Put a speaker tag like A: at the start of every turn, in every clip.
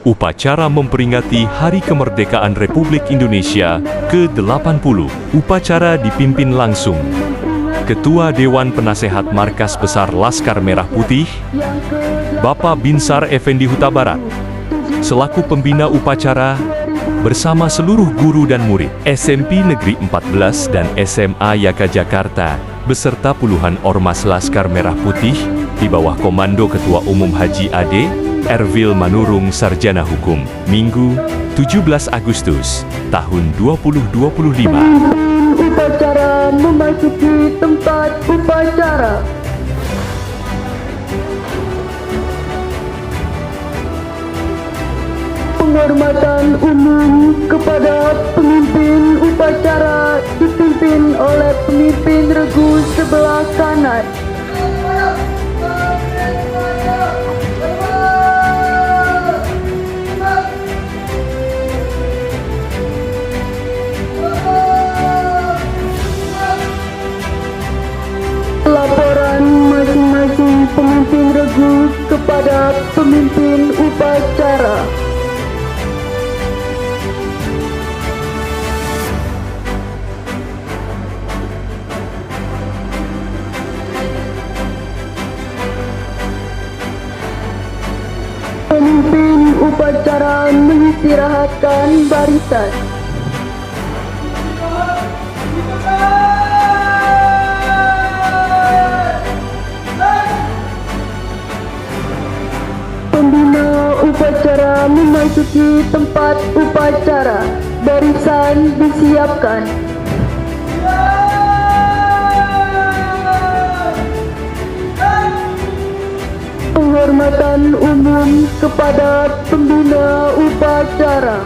A: Upacara memperingati Hari Kemerdekaan Republik Indonesia ke-80. Upacara dipimpin langsung Ketua Dewan Penasehat Markas Besar Laskar Merah Putih, Bapak Binsar Effendi Huta Barat, selaku pembina upacara, bersama seluruh guru dan murid SMP Negeri 14 dan SMA Yaka Jakarta, beserta puluhan Ormas Laskar Merah Putih, di bawah komando Ketua Umum Haji Ade, Erwil Manurung Sarjana Hukum, Minggu, 17 Agustus, tahun 2025.
B: Upacara memasuki tempat upacara. Penghormatan umum kepada pemimpin upacara dipimpin oleh pemimpin regu sebelah kanan. Laporan masing-masing pemimpin regu kepada pemimpin upacara. Pemimpin upacara mengistirahatkan barisan. Pembina upacara memasuki tempat upacara. Barisan disiapkan. Penghormatan umum kepada pembina upacara.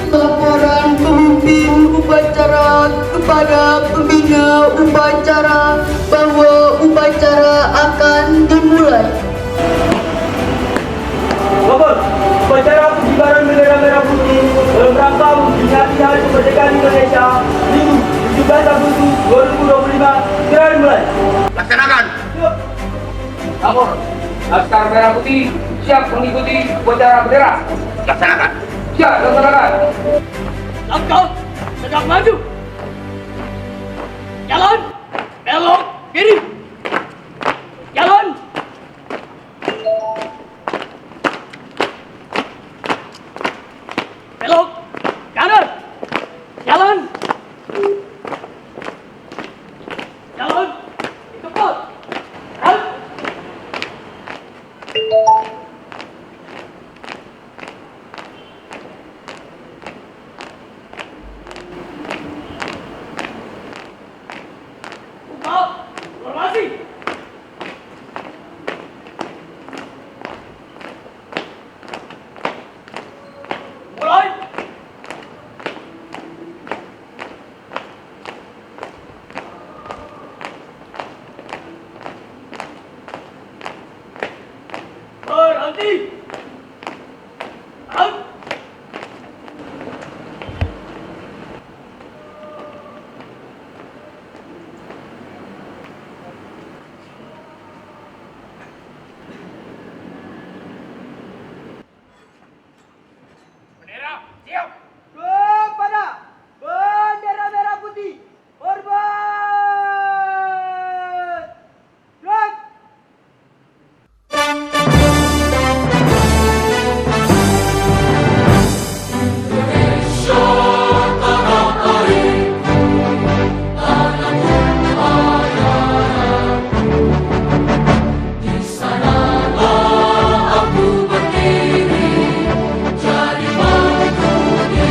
B: Laporan pemimpin upacara kepada pembina upacara bahwa upacara akan dimulai.
C: Lapor, upacara pengibaran bendera merah putih dalam rangka memperingati Hari Kemerdekaan Indonesia Minggu 17 Agustus 2025 segera dimulai.
D: Laksanakan.
C: Lapor, Laskar Merah Putih siap mengikuti upacara bendera.
D: Laksanakan.
C: Siap, laksanakan. Langkah, tegak maju. Jalan, belok kiri. Jalan. Belok kanan. Jalan. Jalan. Cepat. Jalan. Formasi. Mulai. Berhenti. Berhenti.
D: Siap.
C: Kepada bendera merah putih, hormat. Gerak.
E: Di sanalah aku berdiri, jadi bangku di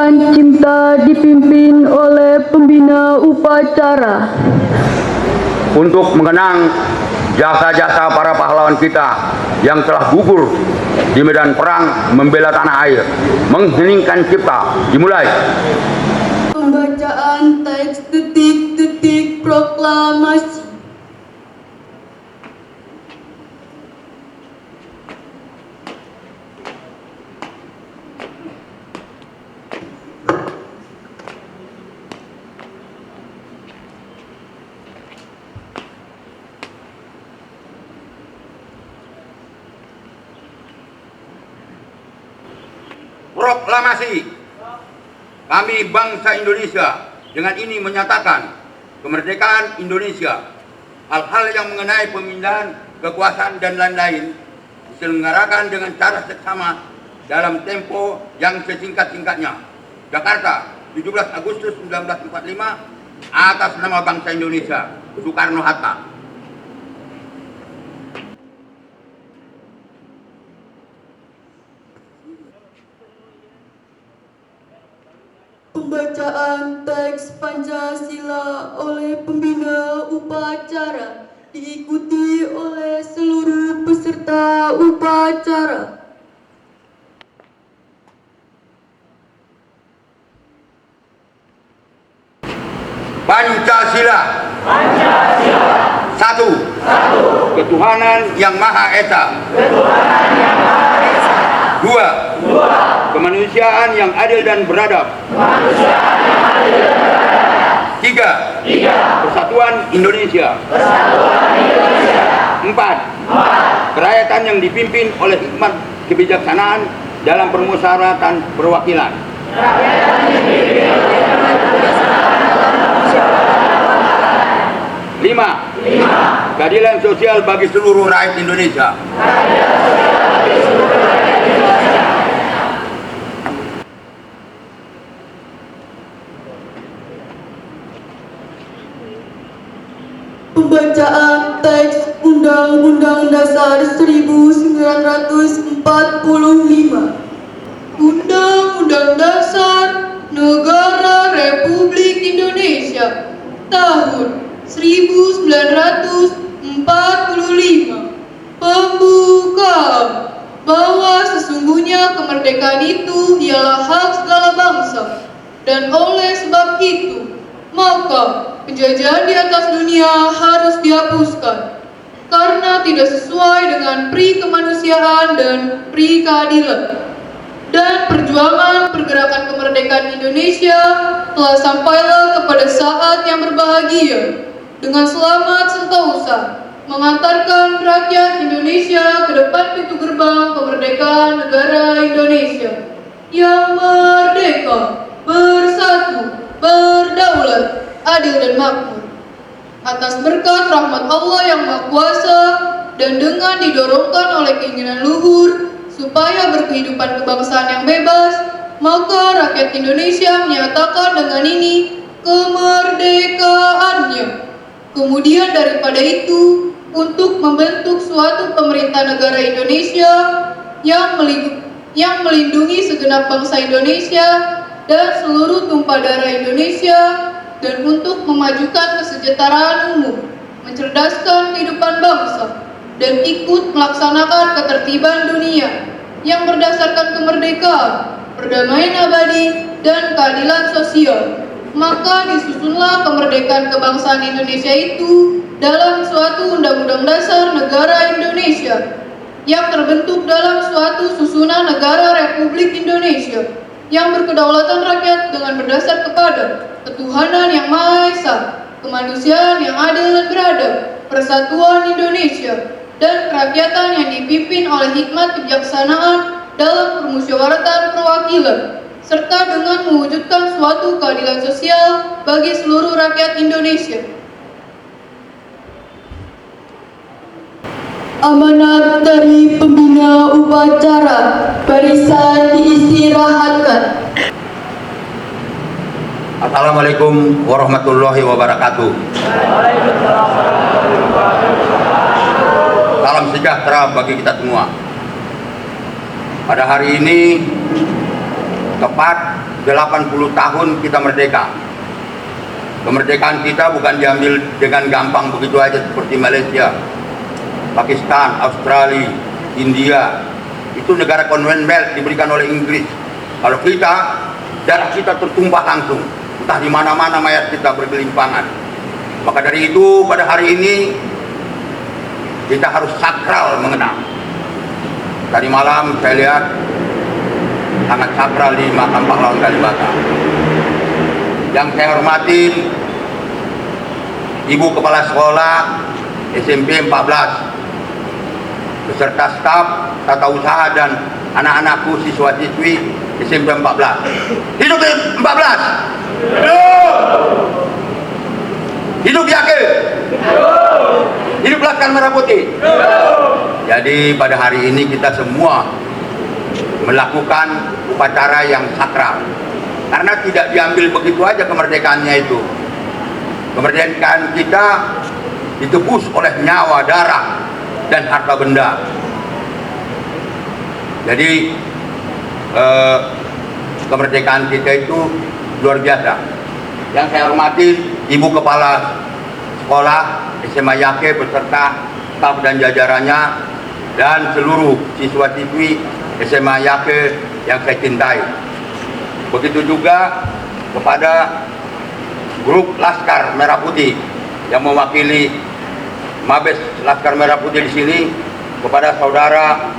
B: dan cinta dipimpin oleh pembina upacara.
D: Untuk mengenang jasa-jasa para pahlawan kita yang telah gugur di medan perang membela tanah air, mengheningkan cipta, dimulai.
B: Pembacaan teks detik-detik proklamasi.
D: Proklamasi. Kami bangsa Indonesia dengan ini menyatakan kemerdekaan Indonesia. Hal-hal yang mengenai pemindahan kekuasaan dan lain-lain diselenggarakan dengan cara seksama dalam tempo yang sesingkat-singkatnya. Jakarta, 17 Agustus 1945, atas nama bangsa Indonesia, Soekarno-Hatta.
B: Pembacaan teks Pancasila oleh pembina upacara diikuti oleh seluruh peserta upacara.
D: Pancasila. Satu. Ketuhanan yang Maha Esa. Dua. Kemanusiaan yang adil dan beradab. Tiga. Persatuan Indonesia. Empat. Kerakyatan yang dipimpin oleh hikmat kebijaksanaan dalam permusyawaratan perwakilan. Lima. Keadilan sosial bagi seluruh rakyat Indonesia.
B: Pembacaan teks Undang-Undang Dasar 1945. Undang-Undang Dasar Negara Republik Indonesia tahun 1945. Pembukaan bahwa sesungguhnya kemerdekaan itu ialah hak segala bangsa, dan oleh sebab itu maka penjajahan di atas dunia harus dihapuskan karena tidak sesuai dengan pri kemanusiaan dan pri keadilan. Dan perjuangan pergerakan kemerdekaan Indonesia telah sampailah kepada saat yang berbahagia dengan selamat sentosa mengantarkan rakyat Indonesia ke depan pintu gerbang kemerdekaan negara Indonesia yang merdeka, bersatu, berdaulat, adil dan makmur. Atas berkat rahmat Allah yang Maha Kuasa dan dengan didorongkan oleh keinginan luhur supaya berkehidupan kebangsaan yang bebas, maka rakyat Indonesia menyatakan dengan ini kemerdekaannya. Kemudian daripada itu, untuk membentuk suatu pemerintah negara Indonesia yang melindungi segenap bangsa Indonesia dan seluruh tumpah darah Indonesia, dan untuk memajukan kesejahteraan umum, mencerdaskan kehidupan bangsa, dan ikut melaksanakan ketertiban dunia yang berdasarkan kemerdekaan, perdamaian abadi, dan keadilan sosial. Maka disusunlah kemerdekaan kebangsaan Indonesia itu dalam suatu Undang-Undang Dasar Negara Indonesia yang terbentuk dalam suatu susunan negara Republik Indonesia yang berkedaulatan rakyat dengan berdasar kepada ketuhanan yang Maha Esa, kemanusiaan yang adil dan beradab, persatuan Indonesia, dan kerakyatan yang dipimpin oleh hikmat kebijaksanaan dalam permusyawaratan perwakilan, serta dengan mewujudkan suatu keadilan sosial bagi seluruh rakyat Indonesia. Amanat dari pembina upacara, barisan diistirahatkan.
D: Assalamualaikum warahmatullahi wabarakatuh. Salam sejahtera bagi kita semua. Pada hari ini tepat 80 tahun kita merdeka. Kemerdekaan kita bukan diambil dengan gampang begitu aja seperti Malaysia, Pakistan, Australia, India. Itu negara Commonwealth diberikan oleh Inggris. Kalau kita, darah kita tertumpah langsung. Entah di mana-mana mayat kita bergelimpangan. Maka dari itu pada hari ini kita harus sakral mengenang. Tadi malam saya lihat sangat sakral di makam pahlawan Kalibata. Yang saya hormatin Ibu Kepala Sekolah SMP 14 beserta staf, tata usaha dan anak-anakku siswa-siswi SMP 14. Hidup 14. Hidup Yake. Hidup Laskar Merah Putih. Jadi pada hari ini kita semua melakukan upacara yang sakral. Karena tidak diambil begitu aja kemerdekaannya itu. Kemerdekaan kita ditebus oleh nyawa, darah, dan harta benda. Jadi kemerdekaan kita itu luar biasa. Yang saya hormati Ibu Kepala Sekolah SMA Yake beserta staf dan jajarannya dan seluruh siswa-siswi SMA Yake yang saya cintai. Begitu juga kepada grup Laskar Merah Putih yang mewakili Mabes Laskar Merah Putih di sini, kepada saudara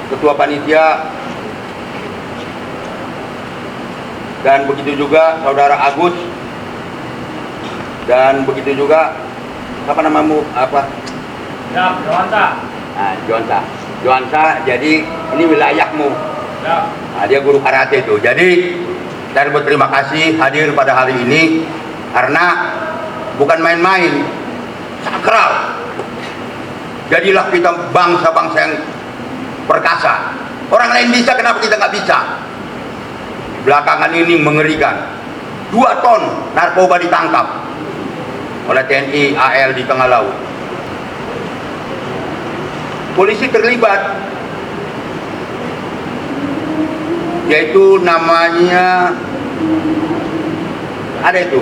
D: Ketua Panitia dan begitu juga saudara Agus dan begitu juga apa namamu apa?
C: Ya, Johansa.
D: Nah, Johansa. Jadi ini wilayahmu.
C: Ya.
D: Nah, dia guru karate itu. Jadi saya berterima kasih hadir pada hari ini karena bukan main-main, sakral. Jadilah kita bangsa-bangsa yang perkasa. Orang lain bisa, kenapa kita nggak bisa? Belakangan ini mengerikan. 2 ton narkoba ditangkap oleh TNI AL di tengah laut. Polisi terlibat, yaitu namanya ada itu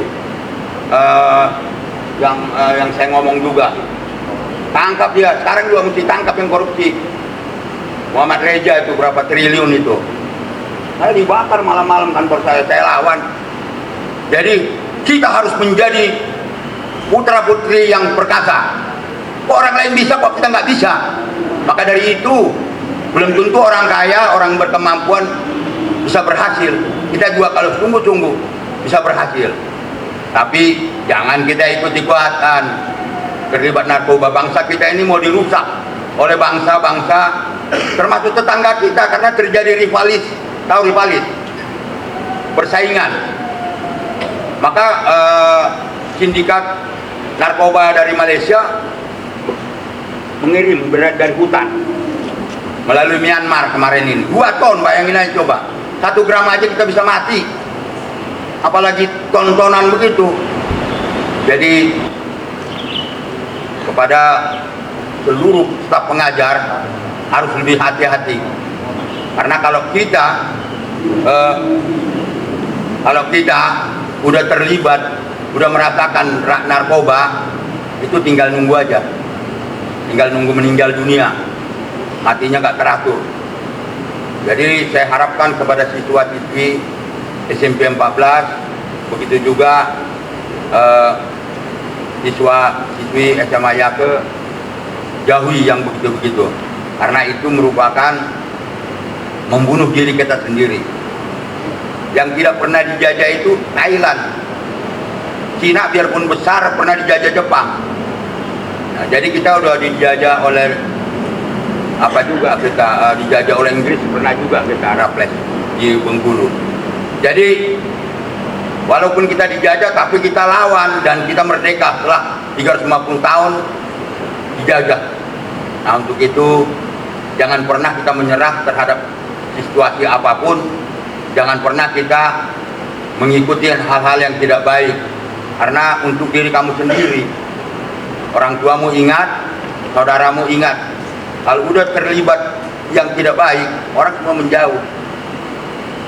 D: yang saya ngomong juga, tangkap dia. Sekarang juga mesti tangkap yang korupsi. Muhammad Reja itu berapa triliun itu. Saya dibakar malam-malam kantor saya lawan. Jadi kita harus menjadi putra putri yang perkasa. Kok orang lain bisa, kok kita nggak bisa? Maka dari itu belum tentu orang kaya, orang berkemampuan bisa berhasil. Kita juga kalau sungguh-sungguh bisa berhasil. Tapi jangan kita ikut-ikutan terlibat narkoba. Bangsa kita ini mau dirusak oleh bangsa-bangsa, termasuk tetangga kita, karena terjadi rivalis. Tahu rivalis? Persaingan. Maka sindikat narkoba dari Malaysia mengirim berat dari hutan melalui Myanmar kemarin ini 2 ton, bayangin aja coba. 1 gram aja kita bisa mati, apalagi ton-tonan begitu. Jadi kepada seluruh staf pengajar harus lebih hati-hati, karena kalau kita udah terlibat, udah merasakan narkoba, itu tinggal nunggu aja, tinggal nunggu meninggal dunia, matinya nggak teratur. Jadi saya harapkan kepada siswa-siswi SMP 14, begitu juga siswa-siswi SMA Yake, jauhi yang begitu-begitu, karena itu merupakan membunuh diri kita sendiri. Yang tidak pernah dijajah itu Thailand. Cina biarpun besar pernah dijajah Jepang. Nah, jadi kita udah dijajah oleh apa juga, kita dijajah oleh Inggris, pernah juga kita Raples di Bengkulu. Jadi walaupun kita dijajah, tapi kita lawan dan kita merdeka setelah 350 tahun dijajah. Nah, untuk itu jangan pernah kita menyerah terhadap situasi apapun. Jangan pernah kita mengikuti hal-hal yang tidak baik, karena untuk diri kamu sendiri, orang tuamu ingat, saudaramu ingat. Kalau udah terlibat yang tidak baik, orang semua menjauh.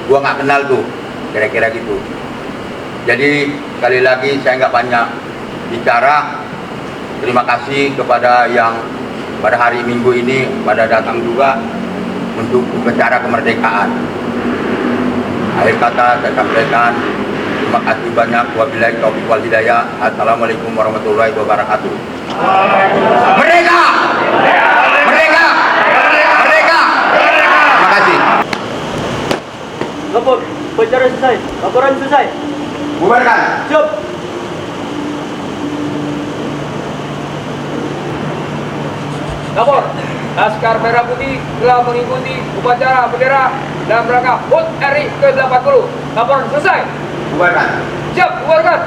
D: gua nggak kenal tuh, kira-kira gitu. Jadi sekali lagi saya nggak banyak bicara. Terima kasih kepada yang pada hari Minggu ini pada datang juga untuk upacara kemerdekaan. Akhir kata saya sampaikan terima kasih banyak. Wabillahi taufiq wal hidayah. Assalamualaikum warahmatullahi wabarakatuh. Merdeka! Merdeka! Merdeka! Terima kasih.
C: Lapor, upacara selesai. Laporan selesai.
D: Bubarkan.
C: Siap.
E: Lapor, Laskar Merah Putih telah mengikuti upacara bendera dalam rangka HUT RI ke-80. Laporan selesai.
D: Bubarkan.
E: Siap, bubarkan.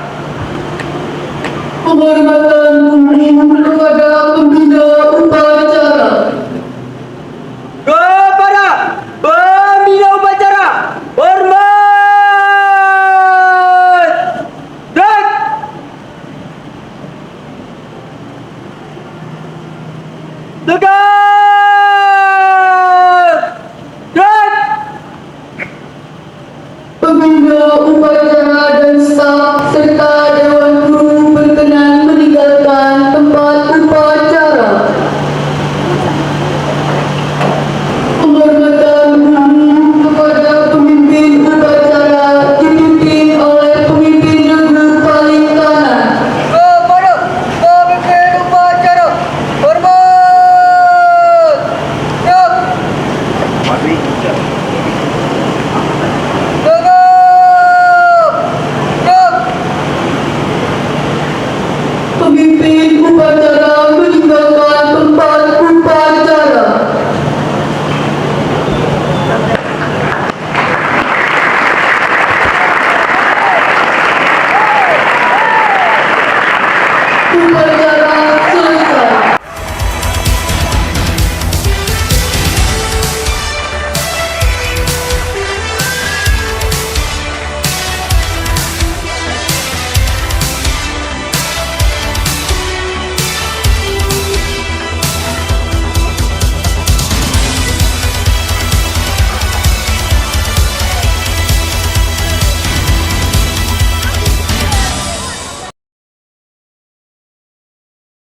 B: Penghormatan kepada pembina upacara